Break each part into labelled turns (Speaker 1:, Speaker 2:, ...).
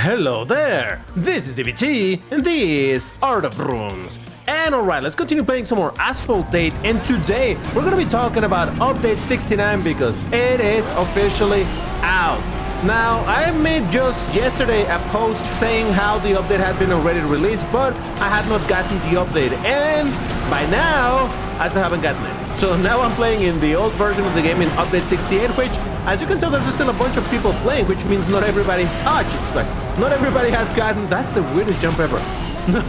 Speaker 1: Hello there, this is DBT, and these are the Bruins. And alright, let's continue playing some more Asphalt 8, and today we're gonna be talking about Update 69 because it is officially out. Now, I made just yesterday a post saying how the update had been already released, but I had not gotten the update, and by now, I still haven't gotten it. So now I'm playing in the old version of the game in Update 68, which, as you can tell, there's still a bunch of people playing, which means not everybody... Oh, Jesus Christ. Not everybody has gotten... That's the weirdest jump ever.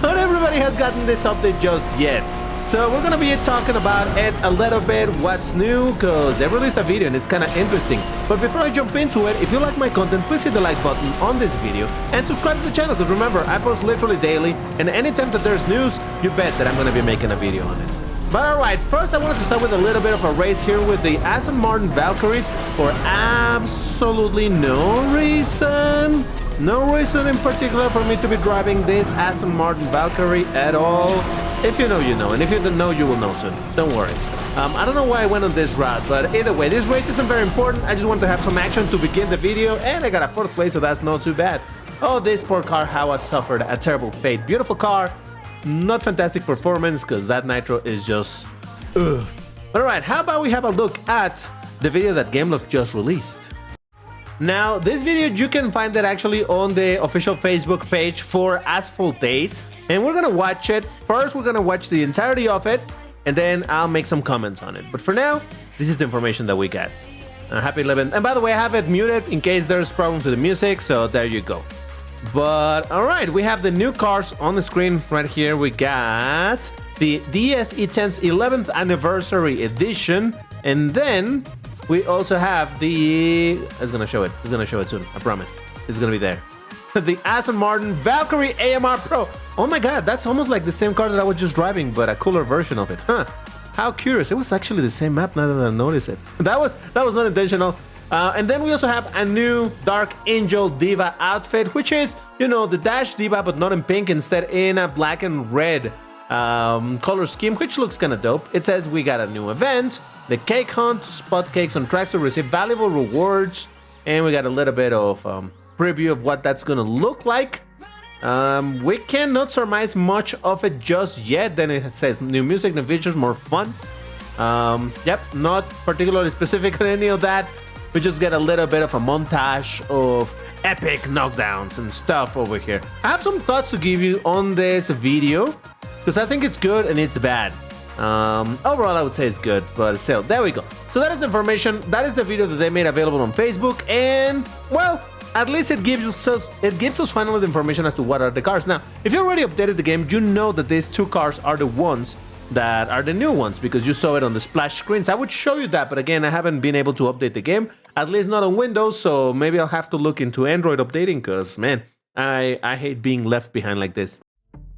Speaker 1: Not everybody has gotten this update just yet. So we're gonna be talking about it a little bit, what's new, because they released a video and it's kind of interesting. But before I jump into it, if you like my content, please hit the like button on this video and subscribe to the channel, because remember, I post literally daily, and anytime that there's news, you bet that I'm gonna be making a video on it. But alright, first I wanted to start with a little bit of a race here with the Asphalt Valkyrie for absolutely no reason. No reason in particular for me to be driving this Asphalt Valkyrie at all. If you know, you know, and if you don't know, you will know soon. Don't worry. I don't know why I went on this route, but either way, this race isn't very important. I just want to have some action to begin the video, and I got a 4th place, so that's not too bad. Oh, this poor car, how I suffered a terrible fate. Beautiful car, not fantastic performance, because that nitro is just... ugh. Alright, how about we have a look at the video that GameLoft just released. Now, this video, you can find it actually on the official Facebook page for Asphalt 8, and we're gonna watch it. First, we're gonna watch the entirety of it, and then I'll make some comments on it. But for now, this is the information that we got. Happy 11th. And by the way, I have it muted in case there's problems with the music, so there you go. But alright, we have the new cars on the screen right here. We got the DSE10's 11th anniversary edition, and then we also have the... It's gonna show it. It's gonna show it soon. I promise. It's gonna be there. The Asphalt Valkyrie AMR Pro. Oh my god, that's almost like the same car that I was just driving, but a cooler version of it. Huh. How curious. It was actually the same map now that I noticed it. That was not intentional. And then we also have a new Dark Angel Diva outfit, which is, you know, the Dash Diva, but not in pink, instead in a black and red color scheme, which looks kind of dope. It says we got a new event, the Cake Hunt, spot cakes on tracks to receive valuable rewards, and we got a little bit of preview of what that's gonna look like. We cannot surmise much of it just yet. Then it says new music, new features, more fun. Yep, not particularly specific on any of that. We just get a little bit of a montage of epic knockdowns and stuff over here. I have some thoughts to give you on this video, because I think it's good and it's bad. Overall, I would say it's good, but still, there we go. So that is information. That is the video that they made available on Facebook, and well, at least it gives us finally the information as to what are the cars. Now, if you already updated the game, you know that these two cars are the ones that are the new ones, because you saw it on the splash screens. I would show you that, but again, I haven't been able to update the game, at least not on Windows, so maybe I'll have to look into Android updating, because man, I hate being left behind like this.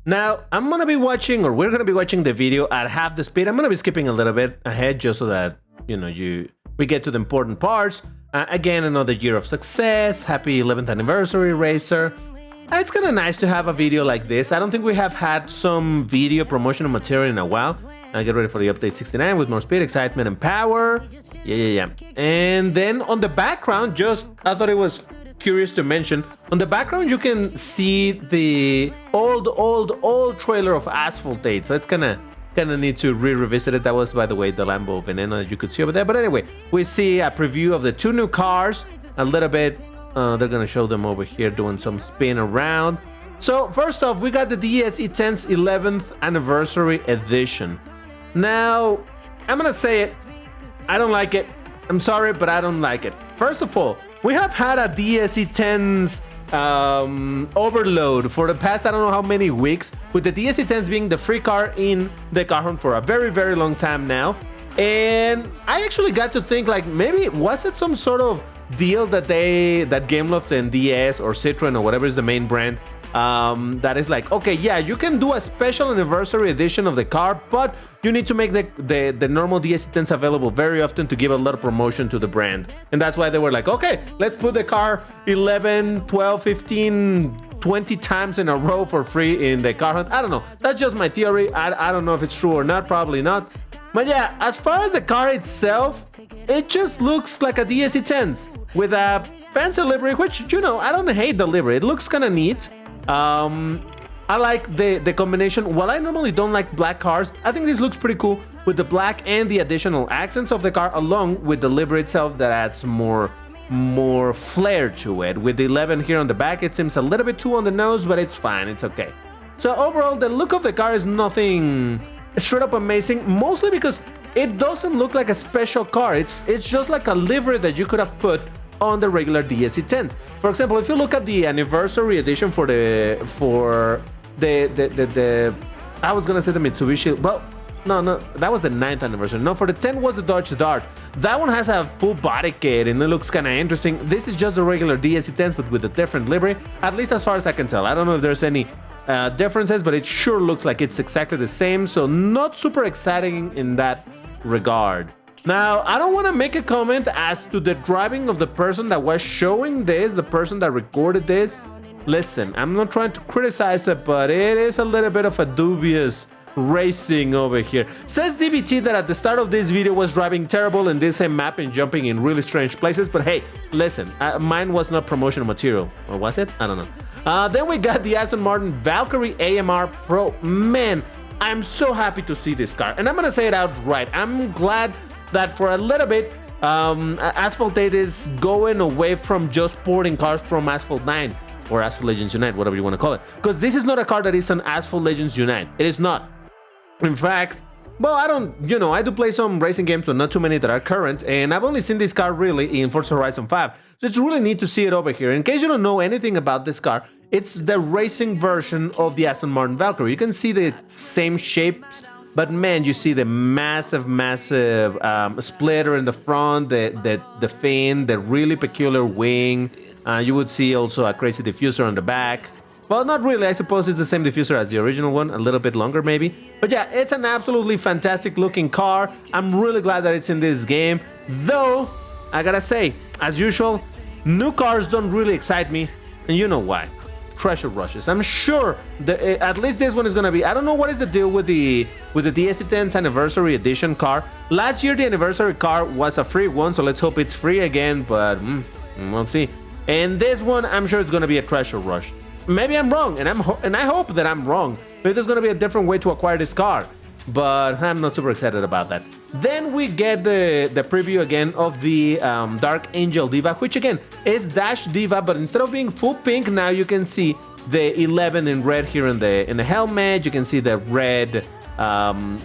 Speaker 1: Now, I'm gonna be watching, or we're gonna be watching the video at half the speed. I'm gonna be skipping a little bit ahead just so that, you know, we get to the important parts. Again, another year of success. Happy 11th anniversary, Racer. It's kind of nice to have a video like this. I don't think we have had some video promotional material in a while. Get ready for the update 69 with more speed, excitement, and power. Yeah. And then on the background, I thought it was curious to mention, on the background you can see the old trailer of Asphalt 8. So it's kind of need to revisit it. That was, by the way, the Lambo Veneno that you could see over there. But anyway, we see a preview of the two new cars. A little bit. They're gonna show them over here doing some spin around. So first off, we got the DSE10's 11th anniversary edition. Now, I'm gonna say it, I don't like it. I'm sorry, but I don't like it. First of all, we have had a DSE10's overload for the past I don't know how many weeks, with the DSE10's being the free car in the car hunt for a very, very long time now. And I actually got to think, like, maybe was it some sort of deal that GameLoft and DS or Citroen or whatever is the main brand, that is like, okay, yeah, you can do a special anniversary edition of the car, but you need to make the normal DSE10s available very often to give a lot of promotion to the brand. And that's why they were like, okay, let's put the car 11, 12, 15, 20 times in a row for free in the car hunt. I don't know. That's just my theory. I don't know if it's true or not. Probably not. But yeah, as far as the car itself, it just looks like a DSE10s with a fancy livery, which, you know, I don't hate the livery. It looks kind of neat. I like the combination. While I normally don't like black cars, I think this looks pretty cool with the black and the additional accents of the car, along with the livery itself that adds more flair to it. With the 11 here on the back, it seems a little bit too on the nose, but it's fine, it's okay. So overall, the look of the car is nothing straight up amazing, mostly because it doesn't look like a special car. It's just like a livery that you could have put on the regular DSC10s. For example, if you look at the anniversary edition for the I was gonna say the Mitsubishi, well, no, that was the 9th anniversary. No, for the 10 was the Dodge Dart. That one has a full body kit and it looks kind of interesting. This is just a regular DSC10s, but with a different livery, at least as far as I can tell. I don't know if there's any differences, but it sure looks like it's exactly the same, so not super exciting in that regard. Now, I don't want to make a comment as to the driving of the person that was showing this, the person that recorded this. Listen, I'm not trying to criticize it, but it is a little bit of a dubious racing over here. Says DBT that at the start of this video was driving terrible in this same map and jumping in really strange places, but hey, listen, mine was not promotional material. Or was it? I don't know. Then we got the Aston Martin Valkyrie AMR Pro. Man, I'm so happy to see this car, and I'm gonna say it outright. I'm glad that for a little bit, Asphalt 8 is going away from just porting cars from Asphalt 9 or Asphalt Legends Unite, whatever you want to call it. Because this is not a car that is on Asphalt Legends Unite. It is not. In fact, well, I do play some racing games, but not too many that are current, and I've only seen this car really in Forza Horizon 5. So it's really neat to see it over here. In case you don't know anything about this car, it's the racing version of the Aston Martin Valkyrie. You can see the same shapes, but man, you see the massive splitter in the front, the fin, the really peculiar wing. You would see also a crazy diffuser on the back. Well, not really. I suppose it's the same diffuser as the original one, a little bit longer maybe. But yeah, it's an absolutely fantastic looking car. I'm really glad that it's in this game. Though, I gotta say, as usual, new cars don't really excite me. And you know why. Treasure rushes. I'm sure at least this one is gonna be. I don't know what is the deal with the DSC10's anniversary edition car. Last year the anniversary car was a free one, so let's hope it's free again, but we'll see. And this one, I'm sure it's gonna be a treasure rush. Maybe I'm wrong, and I hope that I'm wrong. Maybe there's gonna be a different way to acquire this car, but I'm not super excited about that. Then we get the preview again of the Dark Angel Diva, which again is Dash Diva, but instead of being full pink, now you can see the 11 in red here in the helmet. You can see the red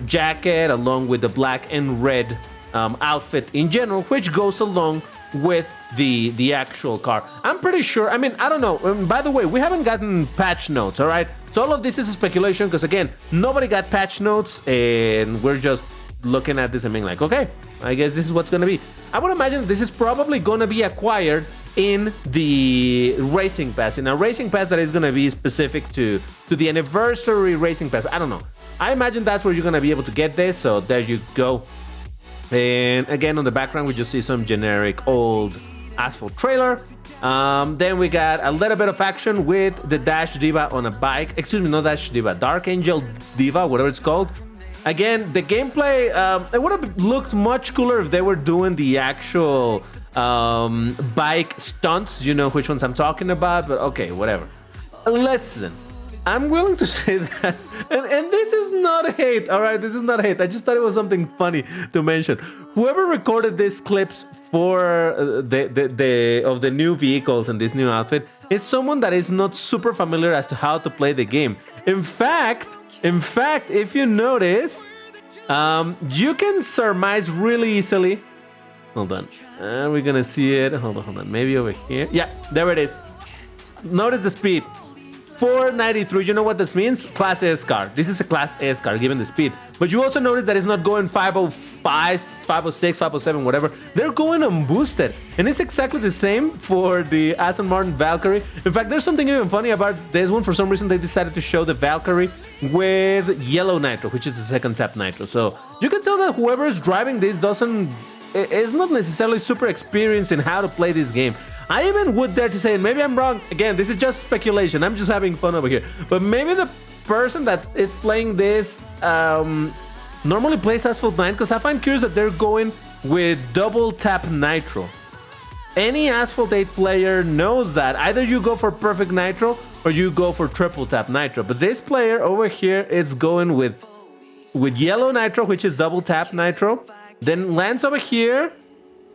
Speaker 1: jacket along with the black and red outfit in general, which goes along with the actual car. I'm pretty sure, I mean, I don't know. By the way, we haven't gotten patch notes, all right? So all of this is speculation because again, nobody got patch notes and we're just looking at this and being like, okay, I guess this is what's gonna be. I would imagine this is probably gonna be acquired in the Racing Pass, in a Racing Pass that is gonna be specific to the anniversary Racing Pass. I don't know. I imagine that's where you're gonna be able to get this, so there you go. And again, on the background, we just see some generic old Asphalt trailer. Then we got a little bit of action with the Dash Diva on a bike. Excuse me, not Dash Diva, Dark Angel Diva, whatever it's called. Again, the gameplay, it would have looked much cooler if they were doing the actual bike stunts. You know which ones I'm talking about, but okay, whatever. Listen, I'm willing to say that, and this is not hate, all right? This is not hate. I just thought it was something funny to mention. Whoever recorded these clips for of the new vehicles and this new outfit is someone that is not super familiar as to how to play the game. In fact, if you notice, you can surmise really easily. Hold on, we're gonna see it. Hold on. Maybe over here. Yeah, there it is. Notice the speed. 493, you know what this means? Class S car. This is a Class S car, given the speed. But you also notice that it's not going 505, 506, 507, whatever. They're going unboosted. And it's exactly the same for the Aston Martin Valkyrie. In fact, there's something even funny about this one. For some reason, they decided to show the Valkyrie with yellow nitro, which is the second tap nitro. So you can tell that whoever is driving this is not necessarily super experienced in how to play this game. I even would dare to say, and maybe I'm wrong, again, this is just speculation, I'm just having fun over here, but maybe the person that is playing this normally plays Asphalt 9, because I find curious that they're going with double tap nitro. any Asphalt 8 player knows that either you go for perfect nitro or you go for triple tap nitro. But this player over here is going with yellow nitro, which is double tap nitro, then lands over here,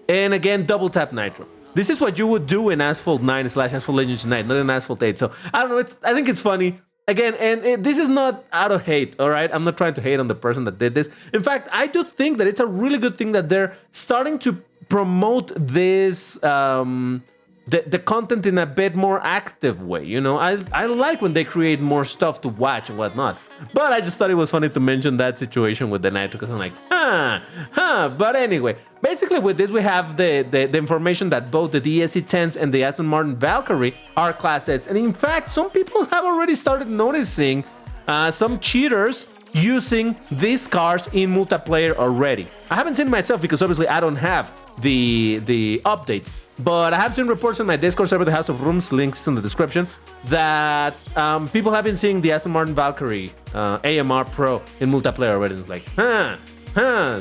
Speaker 1: and again double tap nitro. This is what you would do in Asphalt 9 / Asphalt Legends Unite, not in Asphalt 8. So I don't know. I think it's funny. Again, and this is not out of hate, all right? I'm not trying to hate on the person that did this. In fact, I do think that it's a really good thing that they're starting to promote this, the content in a bit more active way, you know? I like when they create more stuff to watch and whatnot. But I just thought it was funny to mention that situation with the Nitro, because I'm like, But anyway, basically with this, we have the information that both the DSC-10s and the Aston Martin Valkyrie are Class S. And in fact, some people have already started noticing some cheaters using these cars in multiplayer already. I haven't seen it myself because obviously I don't have the update, but I have seen reports on my Discord server, the House of Rooms, links in the description, that people have been seeing the Aston Martin Valkyrie AMR Pro in multiplayer already. It's like,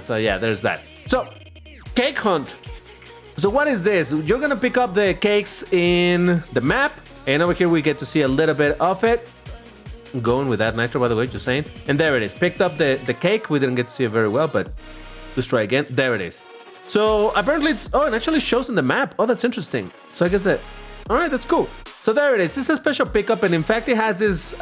Speaker 1: so yeah, there's that. So, cake hunt. So what is this? You're gonna pick up the cakes in the map, and over here we get to see a little bit of it. Going with that nitro, by the way, just saying. And there it is. Picked up the cake. We didn't get to see it very well, but let's try again. There it is. So apparently it's... Oh, it actually shows in the map. Oh, that's interesting. So I guess that... All right, that's cool. So there it is. This is a special pickup, and in fact, it has this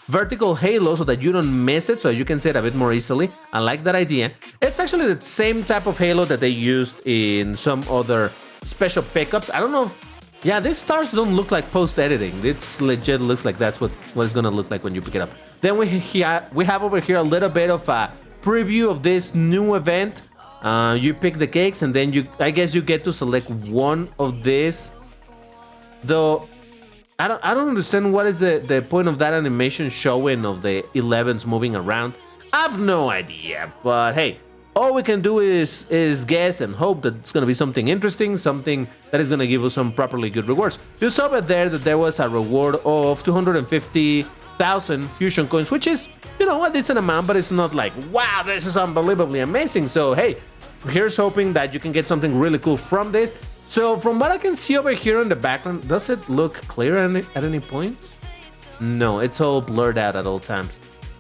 Speaker 1: vertical halo so that you don't miss it, so you can see it a bit more easily. I like that idea. It's actually the same type of halo that they used in some other special pickups. I don't know if... Yeah, these stars don't look like post-editing. It's legit looks like that's what it's gonna look like when you pick it up. Then we have over here a little bit of a preview of this new event. You pick the cakes, and then I guess you get to select one of these. Though I don't understand what is the point of that animation showing of the 11s moving around. I have no idea, but hey. All we can do is guess and hope that it's going to be something interesting, something that is going to give us some properly good rewards. You saw it there that there was a reward of 250,000 fusion coins, which is, you know, a decent amount, but it's not like, wow, this is unbelievably amazing. So, hey, here's hoping that you can get something really cool from this. So, from what I can see over here in the background, does it look clear at any point? No, it's all blurred out at all times.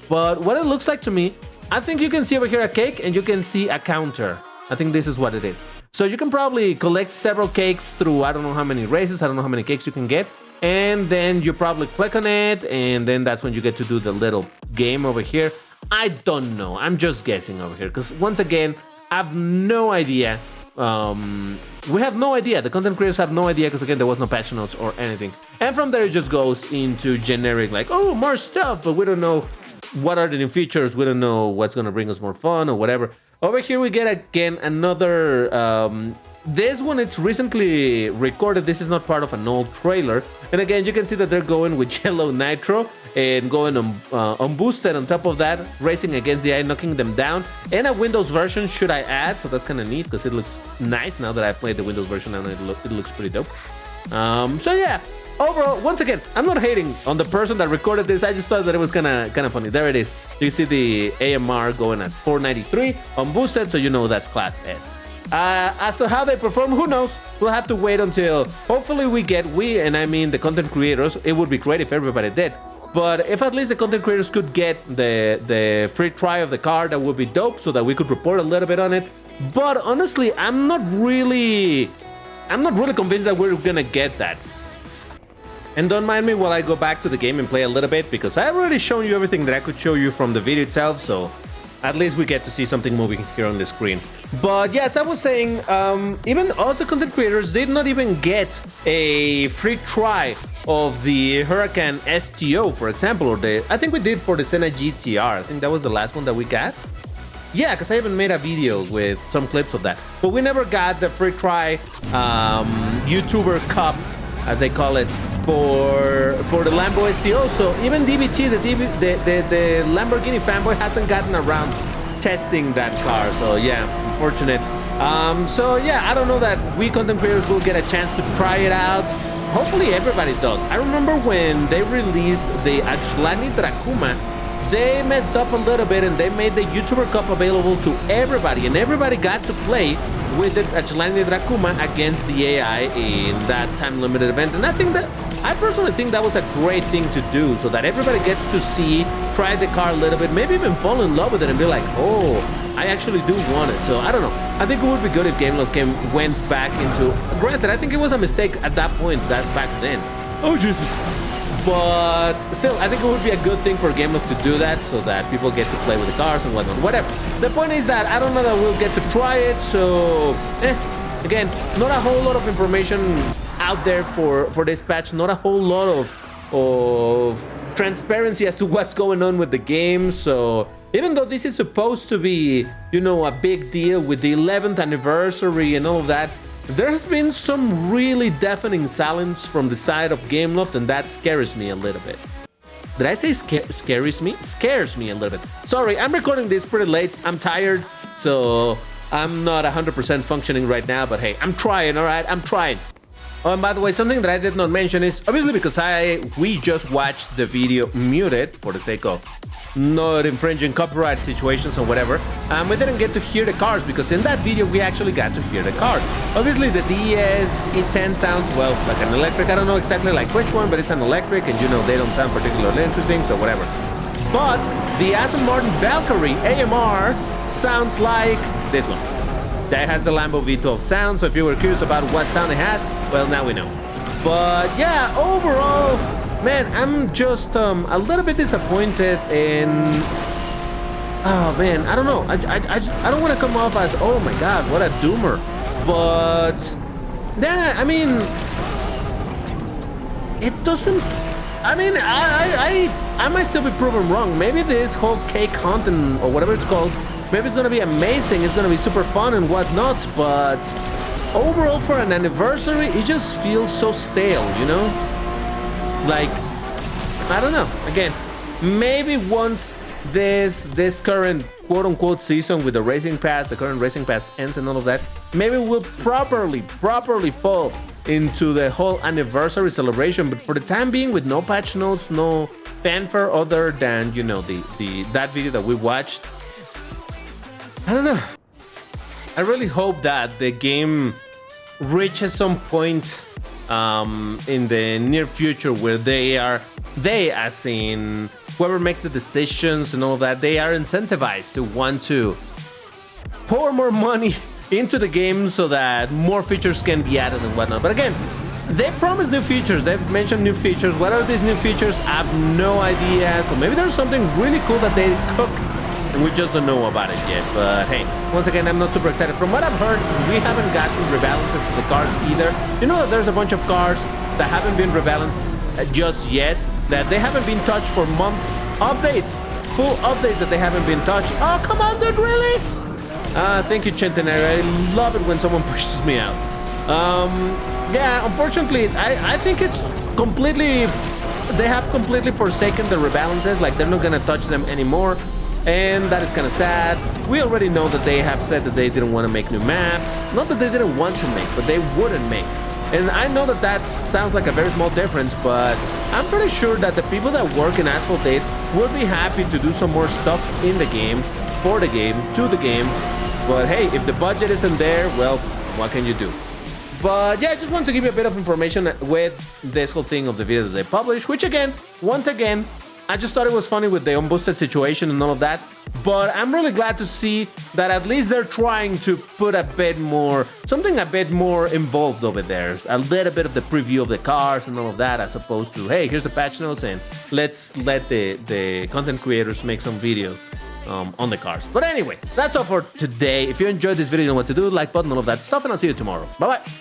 Speaker 1: But what it looks like to me, I think you can see over here a cake and you can see a counter. I think this is what it is. So you can probably collect several cakes through I don't know how many races, I don't know how many cakes you can get. And then you probably click on it, and then that's when you get to do the little game over here. I don't know. I'm just guessing over here because once again, I have no idea. We have no idea. The content creators have no idea because again, there was no patch notes or anything. And from there, it just goes into generic like, oh, more stuff, but we don't know what are the new features. We don't know what's gonna bring us more fun or whatever. Over here we get again another this one, it's recently recorded. This is not part of an old trailer, and again you can see that they're going with yellow nitro and going on boosted on top of that, racing against the eye, knocking them down, and a Windows version should I add, so that's kind of neat because it looks nice now that I've played the Windows version, and it looks pretty dope. So yeah, overall, once again, I'm not hating on the person that recorded this. I just thought that it was kind of funny. There it is. You see the AMR going at 493 on boosted, so you know that's Class S. As to how they perform, who knows? We'll have to wait until hopefully we, and I mean the content creators. It would be great if everybody did. But if at least the content creators could get the free try of the car, that would be dope, so that we could report a little bit on it. But honestly, I'm not really convinced that we're gonna get that. And don't mind me while I go back to the game and play a little bit, because I've already shown you everything that I could show you from the video itself, so at least we get to see something moving here on the screen. But yes, I was saying, even us, the content creators, did not even get a free try of the Huracan STO, for example, or I think we did for the Senna GTR. I think that was the last one that we got. Yeah, because I even made a video with some clips of that. But we never got the free try YouTuber Cup, as they call it, for the Lambo STO. So even DBT, the Lamborghini fanboy, hasn't gotten around testing that car. So yeah, unfortunate. So yeah, I don't know that we content creators will get a chance to try it out. Hopefully everybody does. I remember when they released the Ajlani Dracuma, they messed up a little bit and they made the YouTuber Cup available to everybody, and everybody got to play with the Agilani Dracuma against the AI in that time-limited event. And I personally think that was a great thing to do, so that everybody gets to see, try the car a little bit, maybe even fall in love with it and be like, oh, I actually do want it. So I don't know. I think it would be good if Gameloft went back into... Granted, I think it was a mistake at that point, back then. Oh, Jesus. But still, I think it would be a good thing for Gameloft to do that so that people get to play with the cars and whatnot. Whatever. The point is that I don't know that we'll get to try it, so... Again, not a whole lot of information out there for this patch. Not a whole lot of transparency as to what's going on with the game. So even though this is supposed to be, you know, a big deal with the 11th anniversary and all of that, there has been some really deafening silence from the side of Gameloft, and that scares me a little bit. Did I say scares me? Scares me a little bit. Sorry, I'm recording this pretty late. I'm tired, so I'm not 100% functioning right now, but hey, I'm trying, all right? I'm trying. Oh, and by the way, something that I did not mention is, obviously because we just watched the video muted for the sake of not infringing copyright situations or whatever, we didn't get to hear the cars, because in that video we actually got to hear the cars. Obviously the DS E10 sounds, well, like an electric. I don't know exactly like which one, but it's an electric, and you know they don't sound particularly interesting, so whatever. But the Aston Martin Valkyrie AMR sounds like this one. That has the Lambo V12 sound, so if you were curious about what sound it has, well, now we know. But yeah, overall, man, I'm just a little bit disappointed in... Oh man, I don't know. I don't want to come off as, oh my god, what a doomer. But yeah, I mean, it doesn't... I mean, I might still be proven wrong. Maybe this whole cake hunting or whatever it's called, maybe it's gonna be amazing, it's gonna be super fun and whatnot, but overall for an anniversary, it just feels so stale, you know? Like, I don't know. Again, maybe once this current quote-unquote season with the racing pass, the current racing pass ends and all of that, maybe we'll properly fall into the whole anniversary celebration. But for the time being, with no patch notes, no fanfare other than, you know, that video that we watched, I don't know. I really hope that the game reaches some point in the near future where they as in whoever makes the decisions and all that, they are incentivized to want to pour more money into the game so that more features can be added and whatnot. But again, they promised new features, they've mentioned new features. What are these new features? I have no idea. So maybe there's something really cool that they cooked and we just don't know about it yet. But hey, once again, I'm not super excited. From what I've heard, we haven't gotten rebalances to the cars either. You know that there's a bunch of cars that haven't been rebalanced just yet, that they haven't been touched for months. Updates, full updates that they haven't been touched. Oh, come on, dude, really? Thank you, Centenary. I love it when someone pushes me out. Yeah, unfortunately, I think it's completely... They have completely forsaken the rebalances, like they're not gonna touch them anymore. And that is kind of sad. We already know that they have said that they didn't want to make new maps. Not that they didn't want to make, but they wouldn't make. And I know that that sounds like a very small difference, but I'm pretty sure that the people that work in Asphalt 8 will be happy to do some more stuff in the game, for the game, to the game. But hey, if the budget isn't there, well, what can you do? But yeah, I just wanted to give you a bit of information with this whole thing of the video that they published, which again, once again, I just thought it was funny with the unboosted situation and all of that. But I'm really glad to see that at least they're trying to put a bit more, something a bit more involved over there. A little bit of the preview of the cars and all of that, as opposed to, hey, here's the patch notes and let's let the content creators make some videos on the cars. But anyway, that's all for today. If you enjoyed this video, you know what to do, like button, all of that stuff, and I'll see you tomorrow. Bye-bye.